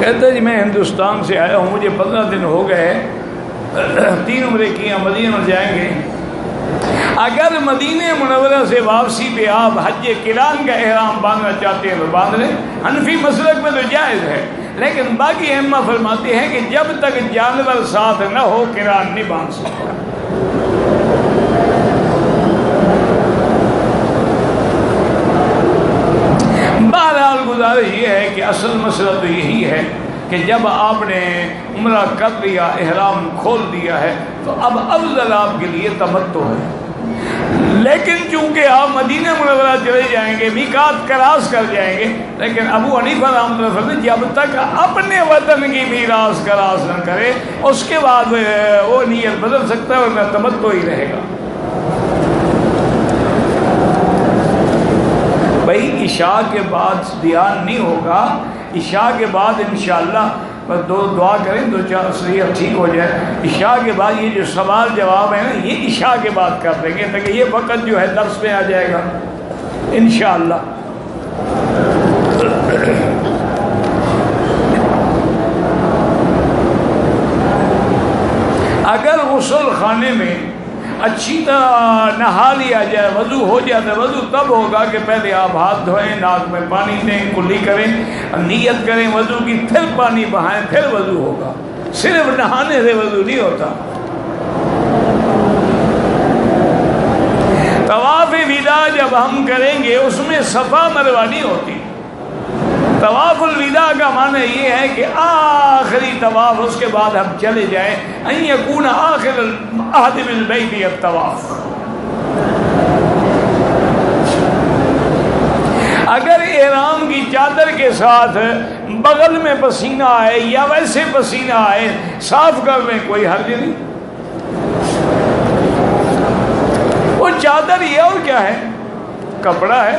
کہتا ہے جی میں ہندوستان سے آیا ہوں، مجھے 15 دن ہو گئے، 3 عمرے کیا، مدینہ میں جائیں گے۔ اگر مدینہ منورہ سے واپسی پہ آپ حج قران کا احرام باندھنا چاہتے ہیں تو باندھ لیں، حنفی مسلک میں تو جائز ہے، لیکن باقی ائمہ فرماتے ہیں کہ جب تک جانور ساتھ نہ ہو قران نہیں باندھ سکتا۔ بہرحال گزارش یہ ہے کہ اصل مسئلہ تو یہی ہے کہ جب آپ نے عمرہ کر لیا، احرام کھول دیا ہے، تو اب افضل آپ کے لیے تمتع ہے۔ لیکن چونکہ آپ مدینہ منورہ چلے جائیں گے، میقات کراس کر جائیں گے، لیکن ابو حنیفہ رحمۃ اللہ فرماتے ہیں جب تک اپنے وطن کی میراث کراس نہ کرے اس کے بعد وہ نیت بدل سکتا ہے اور نہ تمتع ہی رہے گا۔ بھائی عشاء کے بعد دھیان نہیں ہوگا، عشاء کے بعد انشاءاللہ بس دعا کریں 2-4 صحیح ٹھیک ہو جائے۔ عشاء کے بعد یہ جو سوال جواب ہے نا، یہ عشاء کے بعد کر دیں گے تاکہ یہ وقت جو ہے درس میں آ جائے گا انشاءاللہ۔ اگر غسل خانے میں اچھی طرح نہا لیا جائے، وضو ہو جائے تو وضو تب ہوگا کہ پہلے آپ ہاتھ دھوئیں، ناک میں پانی دیں، کلی کریں، نیت کریں وضو کی، پھر پانی بہائیں، پھر وضو ہوگا۔ صرف نہانے سے وضو نہیں ہوتا۔ طواف وداع جب ہم کریں گے اس میں صفا مروہ نہیں ہوتی۔ طواف الوداع کا معنی یہ ہے کہ آخری طواف، اس کے بعد ہم چلے جائیں، ان یکون آخر العہد بالبیت الطواف۔ اگر احرام کی چادر کے ساتھ بغل میں پسینہ آئے یا ویسے پسینہ آئے، صاف کر لیں، کوئی حرج نہیں۔ وہ چادر یہ اور کیا ہے؟ کپڑا ہے۔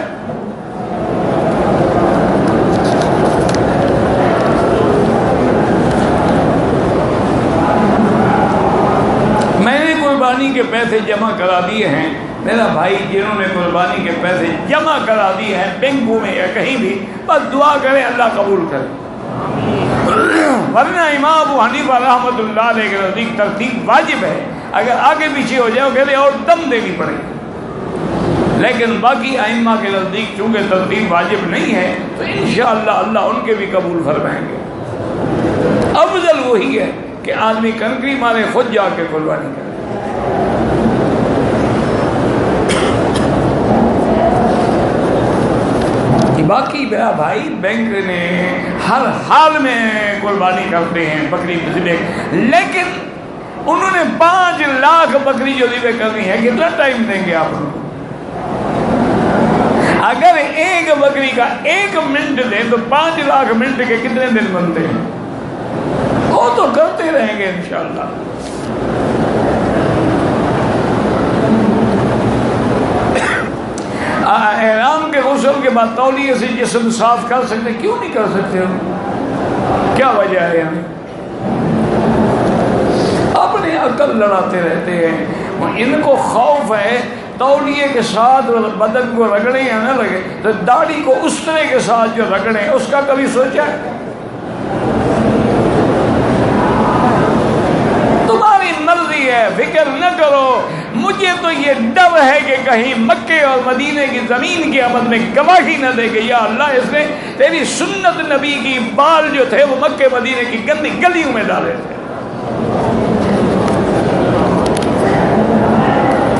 میں نے قربانی کے پیسے جمع کرا دیے ہیں، میرا بھائی جنہوں نے قربانی کے پیسے جمع کرا دیے ہیں بینکوں میں یا کہیں بھی، بس دعا کریں اللہ قبول کرے۔ ورنہ امام ابو حنیفہ رحمۃ اللہ علیہ کے نزدیک ترتیب واجب ہے، اگر آگے پیچھے ہو جائے کہتے اور دم دینی پڑے گی، لیکن باقی ائمہ کے نزدیک چونکہ ترتیب واجب نہیں ہے تو انشاءاللہ اللہ ان کے بھی قبول فرمائیں گے۔ افضل وہی ہے کہ آدمی کنکری مارے خود جا کے قربانی کرے۔ باقی میرا بھائی بینک نے ہر حال میں قربانی کرتے ہیں بکری ذبح، لیکن انہوں نے 5 لاکھ بکری جو ذبح کرنی ہے، کتنا ٹائم دیں گے آپ ان کو؟ اگر ایک بکری کا 1 منٹ دیں تو 5 لاکھ منٹ کے کتنے دن بنتے ہیں؟ وہ تو کرتے رہیں گے انشاءاللہ۔ احرام کے غسل کے بعد تولیے سے جسم صاف کر سکتے، کیوں نہیں کر سکتے ہم؟ کیا وجہ ہے ہمیں؟ اپنے عقل لڑاتے رہتے ہیں۔ ان کو خوف ہے تولیے کے ساتھ بدن کو رگڑیں یا نہ رگڑیں، تو داڑھی کو اس طرح کے ساتھ جو رگڑیں اس کا کبھی سوچا ہے؟ تمہاری مرضی ہے، فکر نہ کرو۔ مجھے تو یہ ڈر ہے کہ کہیں مکے اور مدینے کی زمین کی عمل میں گواہی نہ دے گی، یا اللہ اس نے تیری سنت نبی کی بال جو تھے وہ مکے مدینے کی گندی گلیوں میں ڈالے تھے۔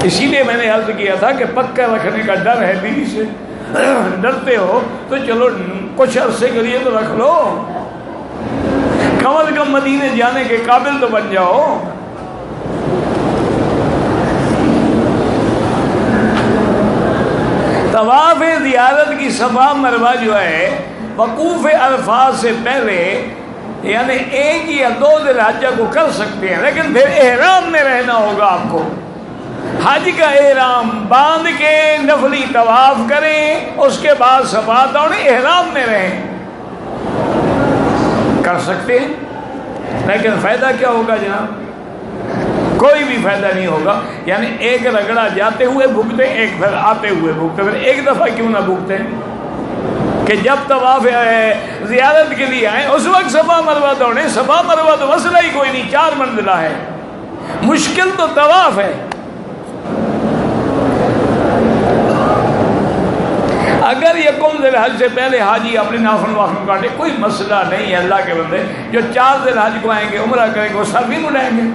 اسی لیے میں نے عرض کیا تھا کہ پکا رکھنے کا ڈر ہے بیوی سے، ڈرتے ہو تو چلو کچھ عرصے کے لیے تو رکھ لو، کم از کم مدینے جانے کے قابل تو بن جاؤ۔ طواف زیارت کی صفا مروہ جو ہے وقوف عرفات سے پہلے یعنی 1 یا 2 ذی الحجہ کو کر سکتے ہیں، لیکن پھر احرام میں رہنا ہوگا آپ کو۔ حج کا احرام باندھ کے نفلی طواف کریں، اس کے بعد صفا دوڑیں، احرام میں رہیں، کر سکتے ہیں، لیکن فائدہ کیا ہوگا جناب؟ کوئی بھی فائدہ نہیں ہوگا۔ یعنی ایک رگڑا جاتے ہوئے بھگتے، ایک پھر آتے ہوئے بھگتے، پھر ایک دفعہ کیوں نہ بھگتے ہیں؟ کہ جب طواف زیارت کے لیے آئیں اس وقت صفا مروہ دوڑیں. صفا مروہ تو مسئلہ ہی کوئی نہیں, 4 منزلہ ہے, مشکل تو طواف ہے. اگر یکم ذی الحج سے پہلے حاجی اپنے ناخن واخن کاٹے کوئی مسئلہ نہیں ہے. اللہ کے بندے جو 4 ذی الحج کو آئیں گے عمرہ کریں گے وہ سر بھی مڑائیں گے.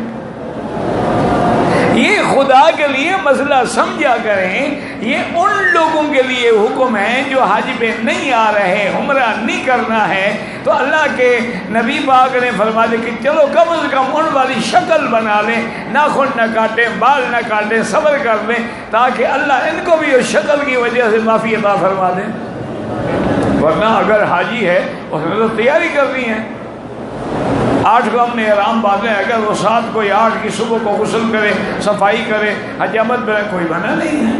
یہ خدا کے لیے مسئلہ سمجھا کریں. یہ ان لوگوں کے لیے حکم ہے جو حج پہ نہیں آ رہے, عمرہ نہیں کرنا ہے, تو اللہ کے نبی پاک نے فرما دیا کہ چلو کم از کم ان والی شکل بنا لیں, ناخن نہ کاٹیں, بال نہ کاٹیں, صبر کر لیں, تاکہ اللہ ان کو بھی اس شکل کی وجہ سے معافی عطا فرما دیں. ورنہ اگر حاجی ہے اس نے تو تیاری کرنی ہے. 8 کو ہم نے احرام باندھے, اگر وہ 7 کو یا 8 کی صبح کو غسل کرے, صفائی کرے, حجامت پہ کوئی منع نہیں ہے.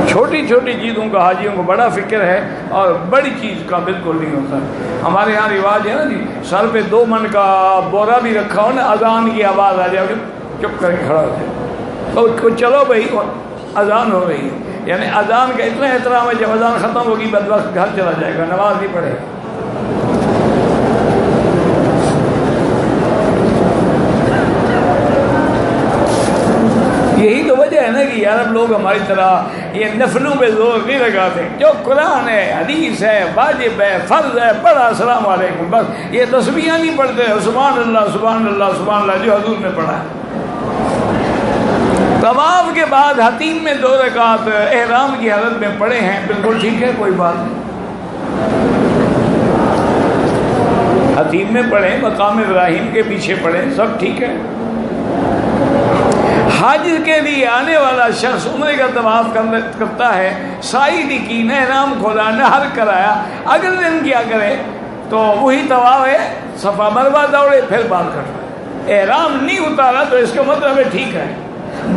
چھوٹی چھوٹی چیزوں کا حاجیوں کو بڑا فکر ہے اور بڑی چیز کا بالکل نہیں ہوتا. ہمارے ہاں رواج ہے نا جی, سر پہ 2 من کا بورا بھی رکھا ہو نا, اذان کی آواز آ جائے چپ کر کے کھڑا ہو جائے تو چلو بھائی اذان ہو رہی ہے. یعنی اذان کا اتنا احترام ہے, جب اذان ختم ہوگی بدبخت گھر چلا جائے گا, نماز نہیں پڑھے گا. یہی تو وجہ ہے نا کہ عرب لوگ ہماری طرح یہ نفلوں پہ زور نہیں لگاتے. جو قرآن ہے, حدیث ہے, واجب ہے, فرض ہے, پڑھا السلام علیکم, بس. یہ تسبیحاں نہیں پڑھتے سبحان اللہ سبحان اللہ سبحان اللہ جو حضور نے پڑھا ہے. طواف کے بعد حتیم میں 2 رکعت احرام کی حالت میں پڑھے ہیں, بالکل ٹھیک ہے, کوئی بات نہیں. حتیم میں پڑھیں, مقام ابراہیم کے پیچھے پڑھیں, سب ٹھیک ہے. حج کے لیے آنے والا شخص عمرے کا طواف کرتا ہے, سائی نہیں کی, نہ احرام کھولا, نہ حلق کرایا, اگلے دن کیا کرے تو وہی طواف ہے, صفا مروہ دوڑے, پھر بال کٹائے. احرام نہیں اتارا تو اس کا مطلب ہے ٹھیک ہے,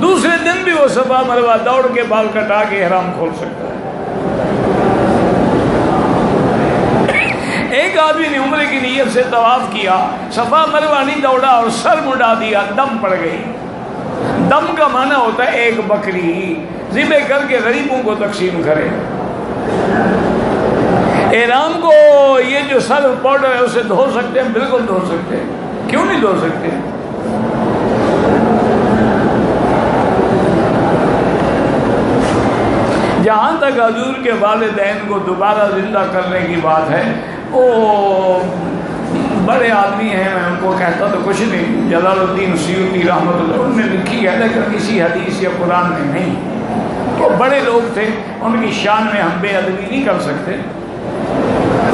دوسرے دن بھی وہ صفا مروہ دوڑ کے بال کٹا کے احرام کھول سکتا ہے. ایک آدمی نے عمرے کی نیت سے طواف کیا, صفا مروہ نہیں دوڑا اور سر مڈا دیا, دم پڑ گئی. دم کا معنی ہوتا ہے ایک بکری ذبح کر کے غریبوں کو تقسیم کرے. احرام کو یہ جو سر پاؤڈر ہے اسے دھو سکتے ہیں, بالکل دھو سکتے ہیں, کیوں نہیں دھو سکتے. جہاں تک حضور کے والدین کو دوبارہ زندہ کرنے کی بات ہے, وہ بڑے آدمی ہیں, میں ان کو کہتا تو کچھ نہیں, جلال الدین سیوطی رحمۃ اللہ ان نے لکھی ہے, لیکن کسی حدیث یا قرآن میں نہیں. وہ بڑے لوگ تھے, ان کی شان میں ہم بے ادبی نہیں کر سکتے.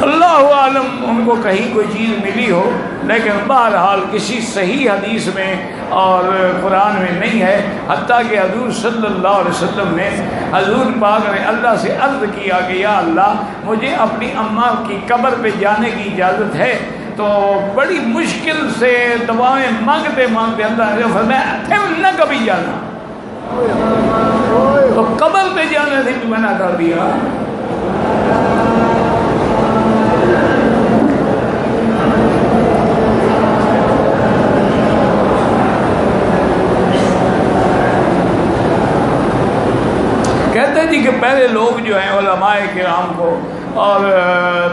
اللہ عالم ان کو کہیں کوئی چیز ملی ہو, لیکن بہرحال کسی صحیح حدیث میں اور قرآن میں نہیں ہے. حتیٰ کہ حضور صلی اللہ علیہ وسلم نے, حضور پاک نے اللہ سے عرض کیا کہ یا اللہ مجھے اپنی اماں کی قبر پہ جانے کی اجازت ہے, تو بڑی مشکل سے دعائیں مانگتے مانگتے اللہ نے فرمایا پھر نہ کبھی جانا, تو قبر پہ جانے سے بھی منع کر دیا. کہتے جی کہ پہلے لوگ جو ہیں علماء کرام کو اور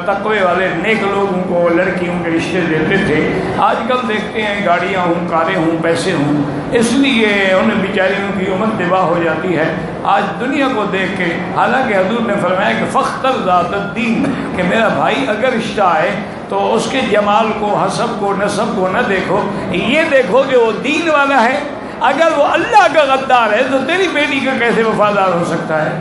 تقوی والے نیک لوگوں کو لڑکیوں کے رشتے دیتے تھے. آج کل دیکھتے ہیں گاڑیاں ہوں, کاریں ہوں, پیسے ہوں, اس لیے ان بیچاریوں کی عمر تباہ ہو جاتی ہے. آج دنیا کو دیکھ کے, حالانکہ حضور نے فرمایا کہ فختر ذات الدین, کہ میرا بھائی اگر رشتہ آئے تو اس کے جمال کو, حسب کو, نسب کو نہ دیکھو, یہ دیکھو کہ وہ دین والا ہے. اگر وہ اللہ کا غدار ہے تو تیری بیٹی کا کیسے وفادار ہو سکتا ہے.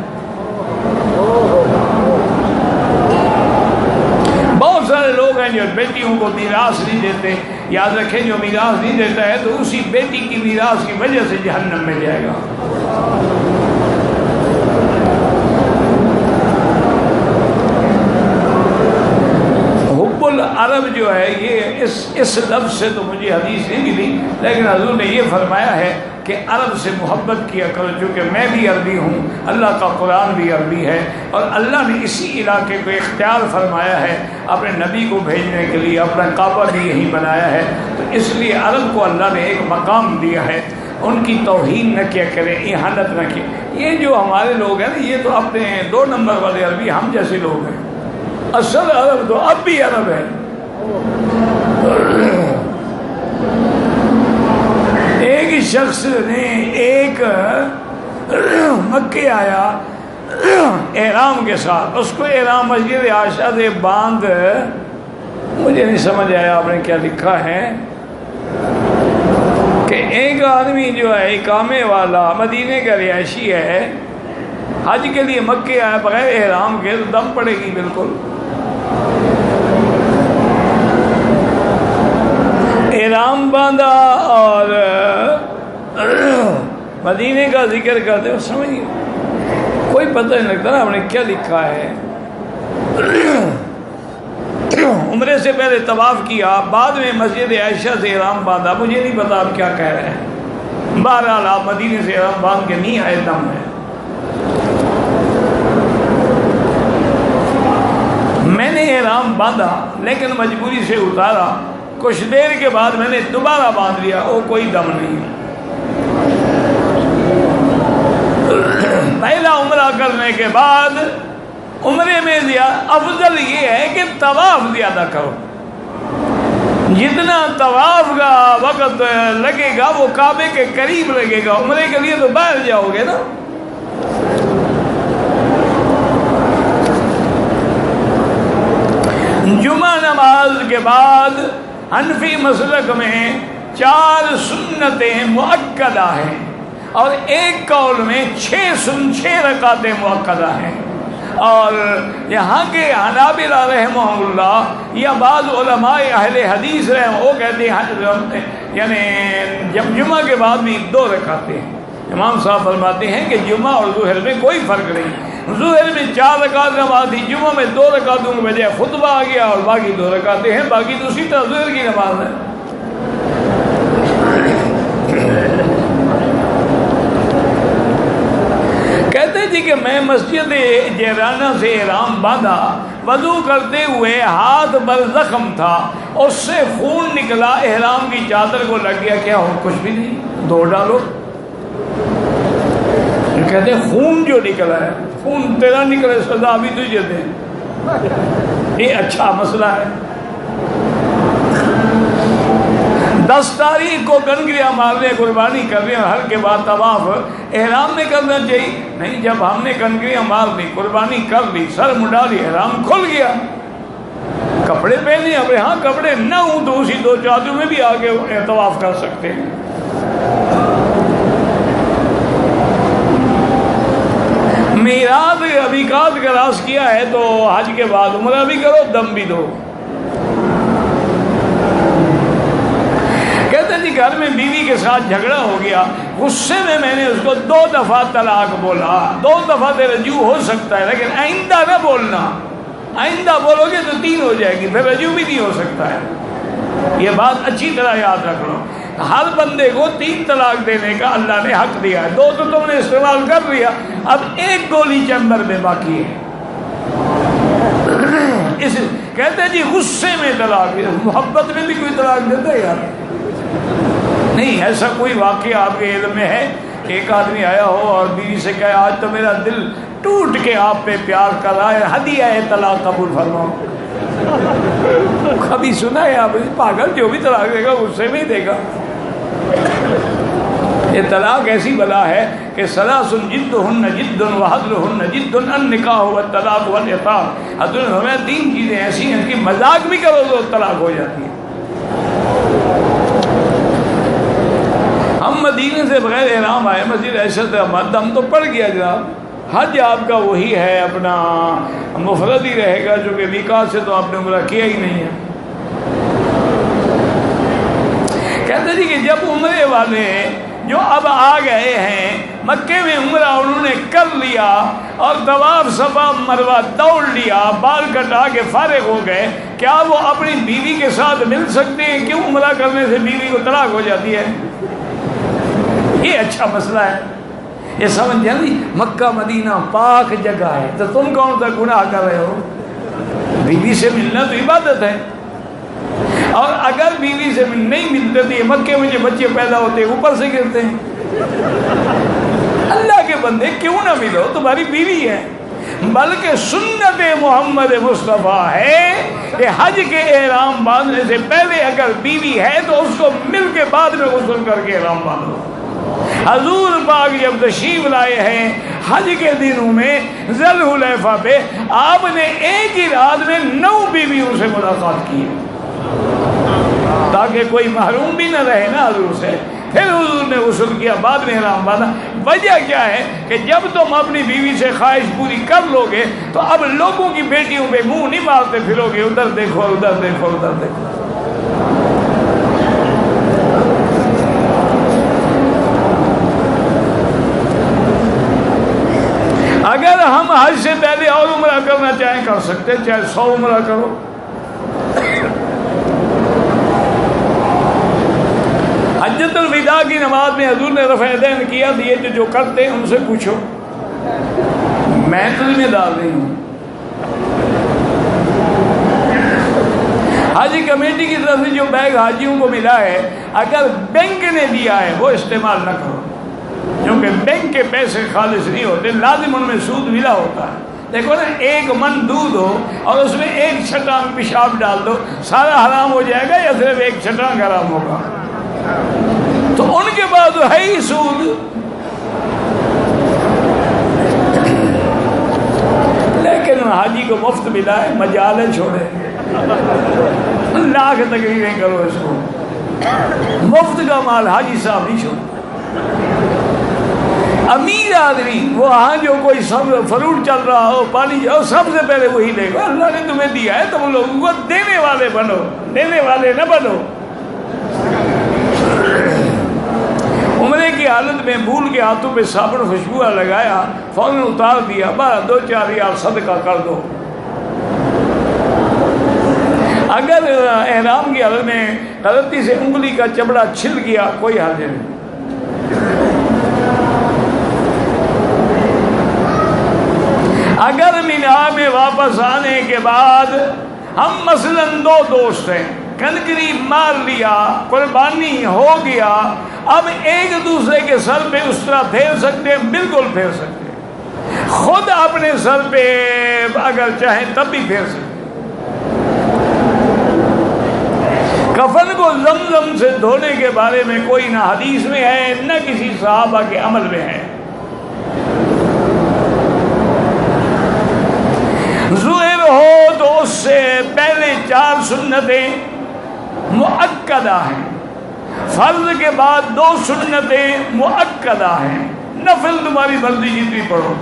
بہت سارے لوگ ہیں جو بیٹیوں کو میراث نہیں دیتے. یاد رکھیں, جو میراث نہیں دیتا ہے تو اسی بیٹی کی میراث کی وجہ سے جہنم میں جائے گا. حب العرب جو ہے, یہ اس لفظ سے تو مجھے حدیث نہیں ملی, لیکن حضور نے یہ فرمایا ہے کہ عرب سے محبت کیا کرو, چونکہ میں بھی عربی ہوں, اللہ کا قرآن بھی عربی ہے, اور اللہ نے اسی علاقے کو اختیار فرمایا ہے اپنے نبی کو بھیجنے کے لیے, اپنا کعبہ بھی یہی بنایا ہے, تو اس لیے عرب کو اللہ نے ایک مقام دیا ہے. ان کی توہین نہ کیا کریں، اہانت نہ کی. یہ جو ہمارے لوگ ہیں نا، یہ تو اپنے 2 نمبر والے عربی ہم جیسے لوگ ہیں. اصل عرب تو اب بھی عرب ہے. ایک شخص نے ایک مکے آیا احرام کے ساتھ، اس کو احرام مسجد عائشہ سے باندھ، مجھے نہیں سمجھ آیا آپ نے کیا لکھا ہے، کہ ایک آدمی جو ہے اقامے والا مدینے کا رہائشی ہے، حج کے لیے مکے آیا بغیر احرام کے، تو دم پڑے گی بالکل. احرام باندھا اور مدینے کا ذکر کرتے ہو، سمجھیے کوئی پتہ نہیں لگتا نا آپ نے کیا لکھا ہے. عمرے سے پہلے طواف کیا، بعد میں مسجد عائشہ سے احرام باندھا. مجھے نہیں پتا آپ کیا کہہ رہے ہیں. بہرحال آپ مدینے سے احرام باندھ کے نہیں آئے، دم ہے. میں نے احرام باندھا لیکن مجبوری سے اتارا. کچھ دیر کے بعد میں نے دوبارہ باندھ لیا، وہ کوئی دم نہیں. پہلا عمرہ کرنے کے بعد عمرے میں افضل یہ ہے کہ طواف زیادہ کرو. جتنا طواف کا وقت لگے گا وہ کعبے کے قریب لگے گا. عمرے کے لیے تو باہر جاؤ گے نا. جمعہ نماز کے بعد حنفی مسلک میں 4 سنتیں مؤکدہ ہیں اور ایک قول میں 6 رکعتیں مؤکدہ ہیں. اور یہاں کے حنابلہ رحمہ اللہ یا بعض علماء اہل حدیث وہ کہتے ہیں یعنی جب جمعہ کے بعد بھی 2 رکعتیں. امام صاحب فرماتے ہیں کہ جمعہ اور ظہر میں کوئی فرق نہیں. ظہر میں 4 رکعت نماز تھی، جمعہ میں 2 رکعتوں کے بجائے خطبہ آ گیا اور باقی 2 رکعتیں ہیں. باقی دوسری طرح ظہر کی نماز ہے. کہتے جی کہ میں مسجد جیرانہ سے احرام باندھا، وضو کرتے ہوئے ہاتھ پر زخم تھا، اس سے خون نکلا، احرام کی چادر کو لگ گیا. کیا ہو؟ کچھ بھی نہیں، دھو ڈالو. کہتے ہیں خون جو نکلا ہے، خون تیرا نکلے سزا بھی تجھے دے. یہ اچھا مسئلہ ہے. 10 تاریخ کو کنکریاں مارنے قربانی کرنے اور حج کے بعد طواف احرام میں کرنا چاہیے. نہیں، جب ہم نے کنکریاں مار دی، قربانی کر لی، سر مڈا لی، احرام کھل گیا. کپڑے پہنے اپنے، ہاں کپڑے نہ ہوں تو اسی 2 چادروں میں بھی آگے طواف کر سکتے ہیں. میراث عقیقات کا راز کیا ہے تو حج کے بعد عمرہ بھی کرو، دم بھی دو. کہتے ہیں جی گھر میں بیوی کے ساتھ جھگڑا ہو گیا، غصے میں نے اس کو 2 دفعہ طلاق بولا. 2 دفعہ سے رجوع ہو سکتا ہے لیکن آئندہ نہ بولنا. آئندہ بولو گے تو 3 ہو جائے گی، پھر رجوع بھی نہیں ہو سکتا ہے. یہ بات اچھی طرح یاد رکھ لو. ہر بندے کو 3 طلاق دینے کا اللہ نے حق دیا ہے. 2 تو تم نے استعمال کر لیا، اب 1 گولی چیمبر میں باقی ہے. اس کہتے ہیں جی غصے میں طلاق، محبت میں بھی کوئی طلاق دیتا ہے یار؟ نہیں. ایسا کوئی واقعہ آپ کے علم میں ہے کہ ایک آدمی آیا ہو اور بیوی سے کہے آج تو میرا دل ٹوٹ کے آپ پہ پیار کر رہا ہے، ہدیہ ہے طلاق قبول فرماؤ؟ کبھی سنا ہے آپ؟ پاگل، جو بھی طلاق دے گا غصے میں ہی دے گا. یہ طلاق ایسی بلا ہے کہ ثلاث جدہن جد وحدلہن جد النکاح والطلاق والعتاق. حضرت ہمیں 3 چیزیں ایسی ہیں کہ مذاق بھی کرو تو طلاق ہو جاتی ہے. ہم مدینے سے بغیر احرام آئے، مسجد عائشہ سے دم تو پڑ گیا جناب. حج آپ کا وہی ہے، اپنا مفرد ہی رہے گا، جو کہ میقات سے تو آپ نے عمرہ کیا ہی نہیں ہے. کہتے جی کہ جب عمرے والے جو اب آ گئے ہیں مکے میں، عمرہ انہوں نے کر لیا اور طواف صفا مروہ دوڑ لیا، بال کٹا کے فارغ ہو گئے، کیا وہ اپنی بیوی کے ساتھ مل سکتے ہیں؟ کیوں عمرہ کرنے سے بیوی کو طلاق ہو جاتی ہے؟ یہ اچھا مسئلہ ہے. یہ سمجھ جائیں. مکہ مدینہ پاک جگہ ہے تو تم کون سا گناہ کر رہے ہو؟ بیوی سے ملنا تو عبادت ہے. اور اگر بیوی سے نہیں ملتے تو یہ مکے میں جو بچے پیدا ہوتے ہیں اوپر سے گرتے ہیں. اللہ کے بندے کیوں نہ ملو, تمہاری بیوی ہے. بلکہ سنت محمد مصطفیٰ ہے کہ حج کے احرام باندھنے سے پہلے اگر بیوی ہے تو اس کو مل کے بعد میں غسل کر کے احرام باندھو. حضور پاک جب تشریف لائے ہیں حج کے دنوں میں ذی الحلیفہ پہ, آپ نے ایک ہی رات میں 9 بیویوں سے ملاقات کی تاکہ کوئی محروم بھی نہ رہے نا حضور سے. پھر حضور نے غسل کیا, بعد میں احرام باندھا. وجہ کیا ہے کہ جب تم اپنی بیوی سے خواہش پوری کر لو گے تو اب لوگوں کی بیٹیوں پہ منہ نہیں مارتے پھرو گے, ادھر دیکھو ادھر دیکھو ادھر دیکھو. اگر ہم حج سے پہلے اور عمرہ کرنا چاہیں کر سکتے, چاہے 100 عمرہ کرو. حجۃ الوداع کی نماز میں حضور نے رفع یدین کیا, یہ جو کرتے ہیں ان سے پوچھو, میں تو ذمہ دار نہیں ہوں. حج کمیٹی کی طرف سے جو بیگ حاجیوں کو ملا ہے اگر بینک نے دیا ہے وہ استعمال نہ کرو, کیونکہ بینک کے پیسے خالص نہیں ہوتے, لازم ان میں سود ملا ہوتا ہے. دیکھو نا, 1 من دودھ ہو اور اس میں 1 چھٹانگ پیشاب ڈال دو, سارا حرام ہو جائے گا یا صرف 1 چھٹانگ حرام ہوگا؟ تو ان کے بعد ہے ہی سود. لیکن حاجی کو مفت ملا ہے, مجالے چھوڑے, لاکھ تقریریں کرو اس کو, مفت کا مال حاجی صاحب نہیں چھوڑ. امیر آدمی وہاں جو کوئی سب فروٹ چل رہا ہو, پانی جاؤ, سب سے پہلے وہی لے گا. اللہ نے تمہیں دیا ہے, تم لوگوں کو دینے والے بنو, دینے والے نہ بنو. عمرے کی حالت میں بھول کے ہاتھوں پہ صابن خوشبو لگایا, فوراً اتار دیا, 2-4 ریال صدقہ کر دو. اگر احرام کی حالت میں غلطی سے انگلی کا چمڑا چھل گیا کوئی حرج نہیں. اگر مینا میں واپس آنے کے بعد ہم مثلاً 2 دوست ہیں, کنکری مار لیا, قربانی ہو گیا, اب ایک دوسرے کے سر پہ اس طرح پھیر سکتے ہیں, بالکل پھیر سکتے ہیں. خود اپنے سر پہ اگر چاہیں تب بھی پھیر سکتے ہیں. کفن کو زمزم سے دھونے کے بارے میں کوئی نہ حدیث میں ہے نہ کسی صحابہ کے عمل میں ہے. ظہر ہو تو اس سے پہلے 4 سنتیں مؤکدہ ہیں, فرض کے بعد 2 سنتیں مؤکدہ ہیں, نفل تمہاری مرضی جتنی پڑھو.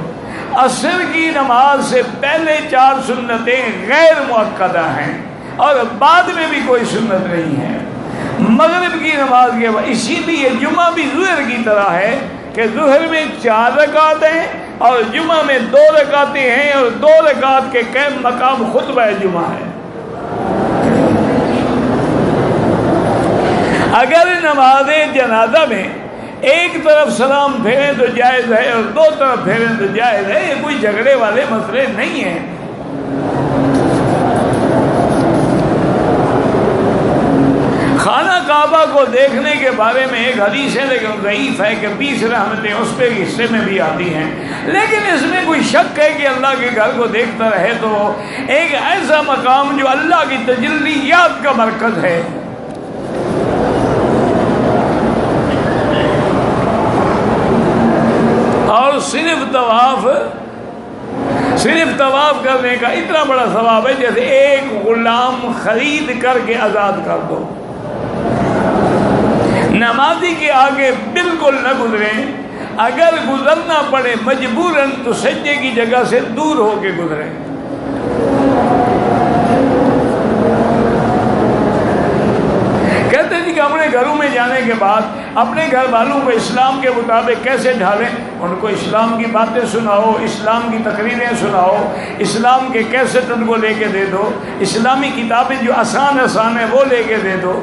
عصر کی نماز سے پہلے 4 سنتیں غیر مؤکدہ ہیں اور بعد میں بھی کوئی سنت نہیں ہے. مغرب کی نماز کے بعد, اسی لیے جمعہ بھی ظہر کی طرح ہے کہ ظہر میں 4 رکعت ہیں اور جمعہ میں 2 رکعتیں ہیں, اور 2 رکعت کے قیم مقام خطبہ جمعہ ہے. اگر نماز جنازہ میں ایک طرف سلام پھیریں تو جائز ہے اور 2 طرف پھیریں تو جائز ہے, یہ کوئی جھگڑے والے مسئلے نہیں ہیں. خانہ کعبہ کو دیکھنے کے بارے میں ایک حدیث ہے لیکن ضعیف ہے کہ 20 رحمتیں اس پہ حصے میں بھی آتی ہیں, لیکن اس میں کوئی شک ہے کہ اللہ کے گھر کو دیکھتا رہے تو ایک ایسا مقام جو اللہ کی تجلیات کا مرکز ہے. اور صرف طواف کرنے کا اتنا بڑا ثواب ہے جیسے ایک غلام خرید کر کے آزاد کر دو. نمازی کے آگے بالکل نہ گزریں, اگر گزرنا پڑے مجبوراً تو سجدے کی جگہ سے دور ہو کے گزریں. کہتے ہیں کہ اپنے گھروں میں جانے کے بعد اپنے گھر والوں کو اسلام کے مطابق کیسے ڈھالیں, ان کو اسلام کی باتیں سناؤ, اسلام کی تقریریں سناؤ, اسلام کے کیسٹ ان کو لے کے دے دو, اسلامی کتابیں جو آسان ہیں وہ لے کے دے دو.